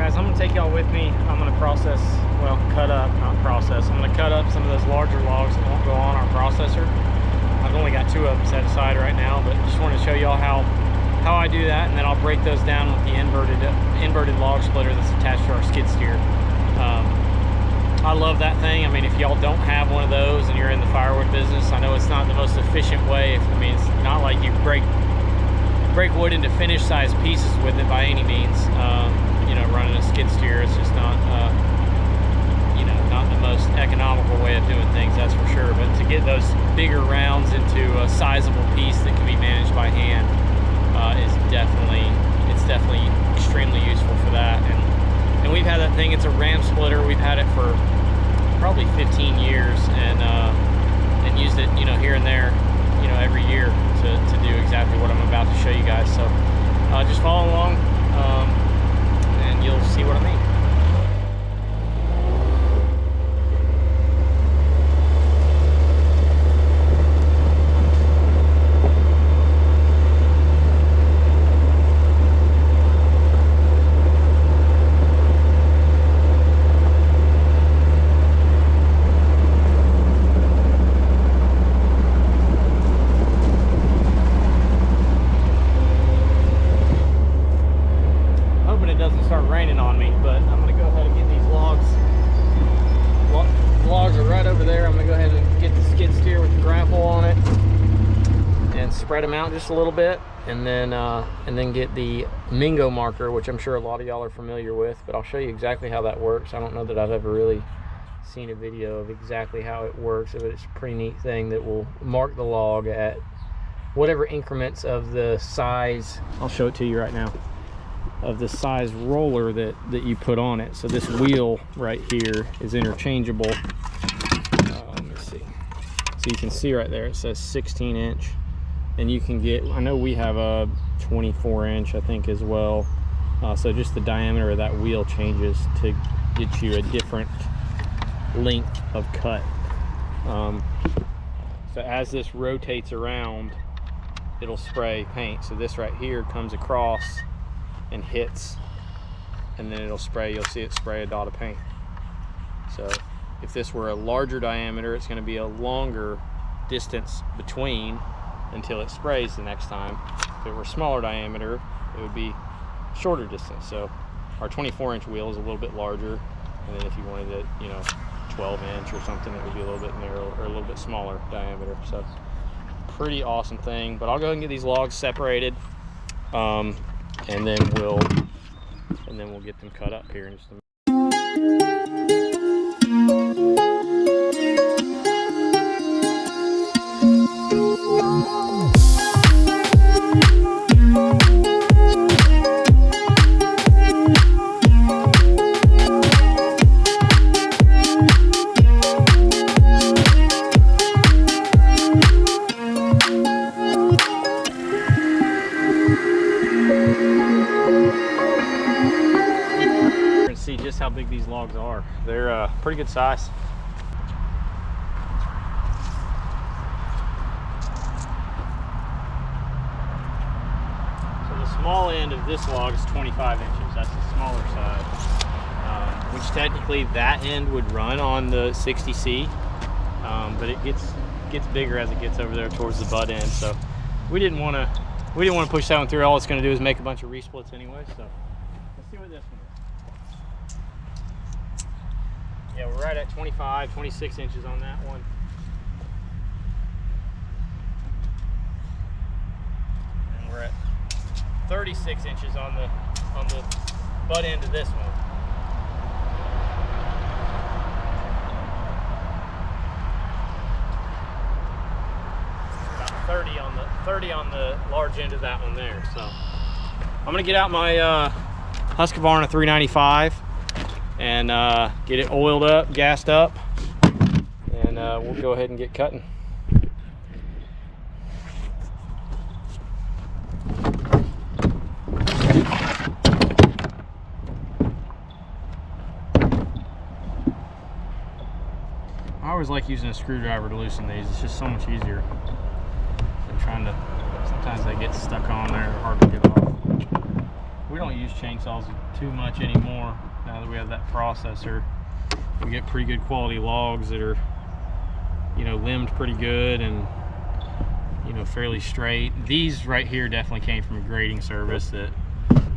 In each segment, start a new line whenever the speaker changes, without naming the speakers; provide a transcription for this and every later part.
guys, I'm gonna take y'all with me. I'm gonna process, well, cut up, not process. I'm gonna cut up some of those larger logs that won't go on our processor. I've only got 2 of them set aside right now, but just wanted to show y'all how I do that, and then I'll break those down with the inverted log splitter that's attached to our skid steer. I love that thing. I mean, if y'all don't have one of those and you're in the firewood business, I know it's not the most efficient way. I mean, it's not like you break wood into finished size pieces with it by any means. You know, running a skid steer, it's just not, you know, not the most economical way of doing things, that's for sure. But to get those bigger rounds into a sizable piece that can be managed by hand is definitely extremely useful for that. And we've had that thing. It's a ram splitter. We've had it for probably 15 years, and used it, you know, here and there, you know, every year to do exactly what I'm about to show you guys. So just follow along, and you'll see what I mean. Start raining on me, but I'm gonna go ahead and get these logs. Logs are right over there. I'm gonna go ahead and get the skid steer with the grapple on it and spread them out just a little bit, and then get the Mingo marker, which I'm sure a lot of y'all are familiar with, but I'll show you exactly how that works. I don't know that I've ever really seen a video of exactly how it works, but it's a pretty neat thing that will mark the log at whatever increments of the size. I'll show it to you right now, of the size roller that you put on it. So this wheel right here is interchangeable. Let me see. So you can see right there it says 16-inch, and you can get, I know we have a 24-inch I think as well. So just the diameter of that wheel changes to get you a different length of cut. So as this rotates around, it'll spray paint. So this right here comes across and hits, and then it'll spray. You'll see it spray a dot of paint. So if this were a larger diameter, it's going to be a longer distance between until it sprays the next time. If it were smaller diameter, it would be shorter distance. So our 24-inch wheel is a little bit larger, and then if you wanted it, you know, 12-inch or something, it would be a little bit narrow or a little bit smaller diameter. So pretty awesome thing. But I'll go ahead and get these logs separated, and then we'll get them cut up here in just a minute. See just how big these logs are. They're pretty good size. So the small end of this log is 25 inches. That's the smaller side, which technically that end would run on the 60C, but it gets bigger as it gets over there towards the butt end. So we didn't want to push that one through. All it's going to do is make a bunch of resplits anyway. So let's see what this one is. Yeah, we're right at 25, 26 inches on that one. And we're at 36 inches on the butt end of this one. About 30 on the large end of that one there. So I'm gonna get out my Husqvarna 395 and get it oiled up, gassed up, and we'll go ahead and get cutting. I always like using a screwdriver to loosen these. It's just so much easier than trying to, sometimes they get stuck on there, hard to get off. We don't use chainsaws too much anymore now that we have that processor. We get pretty good quality logs that are, you know, limbed pretty good and, you know, fairly straight. These right here definitely came from a grading service that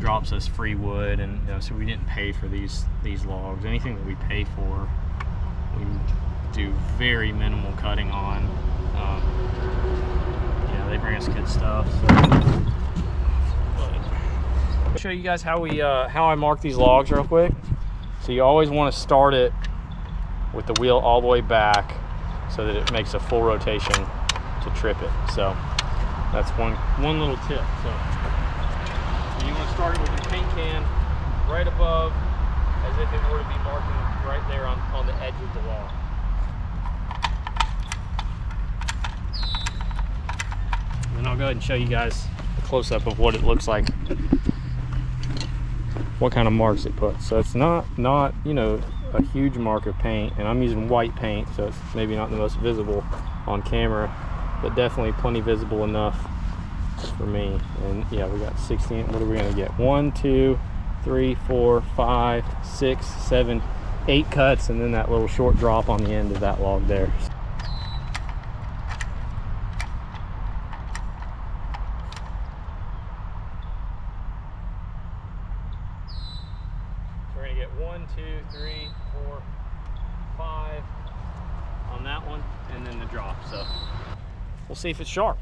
drops us free wood, and you know, so we didn't pay for these logs. Anything that we pay for, we do very minimal cutting on. Yeah, they bring us good stuff. So I'll show you guys how I mark these logs real quick. So you always want to start it with the wheel all the way back so that it makes a full rotation to trip it. So that's one little tip. So you want to start it with your paint can right above, as if it were to be marking right there on the edge of the log. And then I'll go ahead and show you guys a close-up of what it looks like, what kind of marks it puts. So it's not you know, a huge mark of paint, and I'm using white paint, so it's maybe not the most visible on camera, but definitely plenty visible enough for me. And yeah, we got 16. What are we gonna get? 1, 2, 3, 4, 5, 6, 7, 8 cuts, and then that little short drop on the end of that log there. So we're gonna get 1, 2, 3, 4, 5 on that one, and then the drop. So we'll see if it's sharp.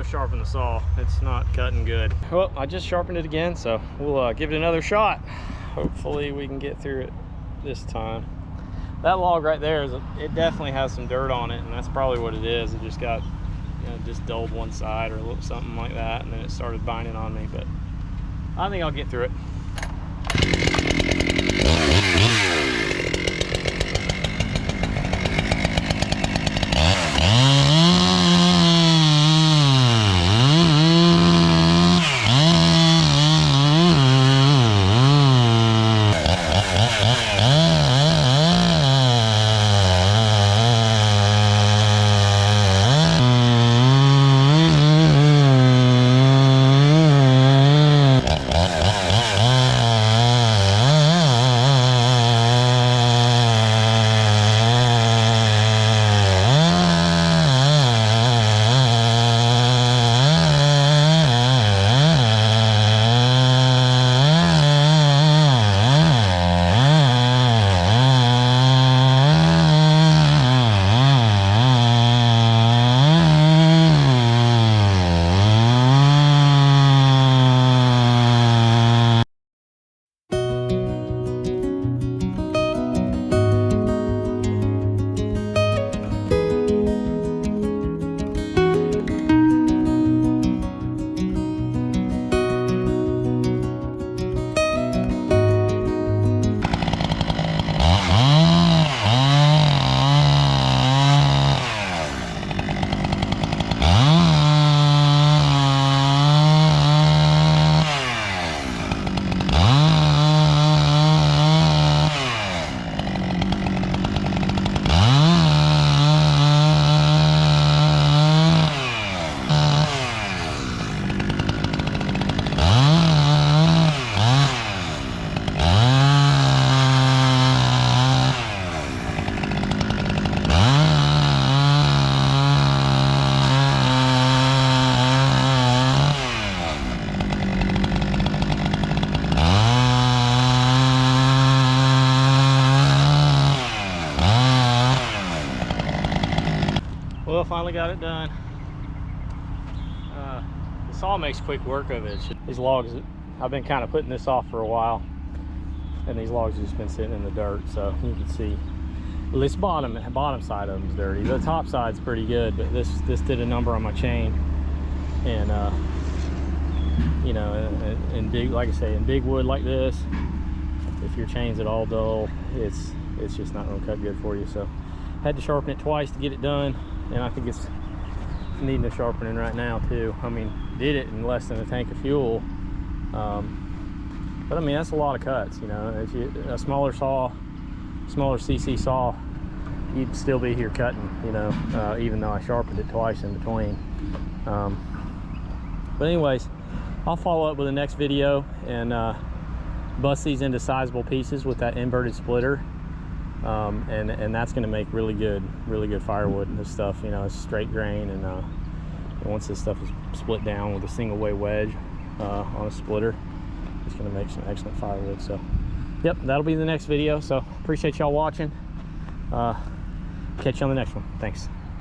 Sharpen the saw. It's not cutting good. Well, I just sharpened it again, so we'll give it another shot. Hopefully we can get through it this time. That log right there, it definitely has some dirt on it, and that's probably what it is. It just got, you know, just dulled one side or a little something like that, and then it started binding on me, but I think I'll get through it. Well, finally got it done. The saw makes quick work of it. These logs, I've been kind of putting this off for a while, and these logs have just been sitting in the dirt, so you can see at least bottom side of them is dirty. The top side's pretty good, but this did a number on my chain. And you know, in big, like I say, in big wood like this, if your chain's at all dull, it's just not gonna cut good for you. So had to sharpen it twice to get it done, and I think it's needing a sharpening right now too. I mean, did it in less than a tank of fuel, but I mean, that's a lot of cuts, you know. If you a smaller CC saw, you'd still be here cutting, you know, even though I sharpened it twice in between. But anyways, I'll follow up with the next video and bust these into sizable pieces with that inverted splitter, and that's going to make really good firewood. And this stuff, you know, it's straight grain, and once this stuff is split down with a single way wedge on a splitter, it's going to make some excellent firewood. So yep, that'll be the next video. So appreciate y'all watching. Catch you on the next one. Thanks.